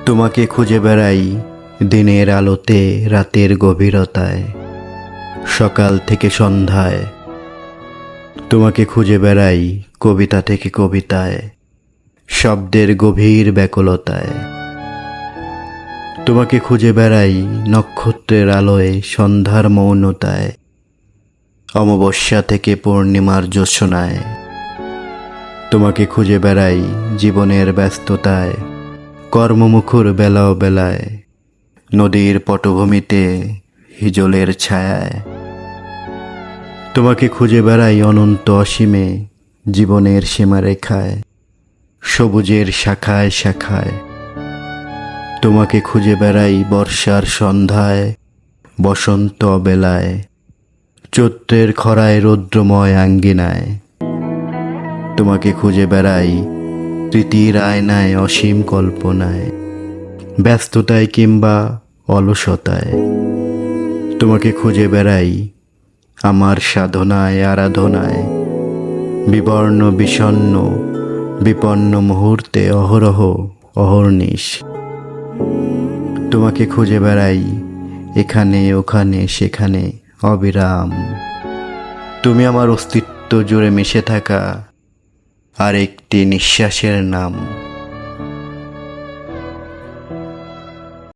তোমাকে খুঁজে বেড়াই দিনের আলোতে, রাতের গভীরতায়, সকাল থেকে সন্ধ্যায়। তোমাকে খুঁজে বেড়াই কবিতা থেকে কবিতায়, শব্দের গভীর ব্যাকুলতায়। তোমাকে খুঁজে বেড়াই নক্ষত্রের আলোয়, সন্ধ্যার মৌনতায়, অমাবস্যা থেকে পূর্ণিমার জ্যোৎস্নায়। তোমাকে খুঁজে বেড়াই জীবনের ব্যস্ততায়, কর্মমুখর বেলাও বেলায়, নদীর পটভূমিতে হিজলের ছায়ায়। তোমাকে খুঁজে বেড়াই অনন্ত অসীমে, জীবনের সীমারেখায়, সবুজের শাখায় শাখায়। তোমাকে খুঁজে বেড়াই বর্ষার সন্ধ্যায়, বসন্ত বেলায়, চৈত্রের খরায় রৌদ্রময় আঙ্গিনায়। তোমাকে খুঁজে বেড়াই স্মৃতির আয়নায়, অসীম কল্পনায়, ব্যস্ততায় কিংবা অলসতায়। তোমাকে খুঁজে বেড়াই আমার সাধনায়, আরাধনায়, বিবর্ণ বিষণ্ণ বিপন্ন মুহূর্তে, অহরহ অহর্নিশ। তোমাকে খুঁজে বেড়াই এখানে ওখানে সেখানে অবিরাম। তুমি আমার অস্তিত্ব জুড়ে মিশে থাকা আর একটি নিঃশ্বাসের নাম।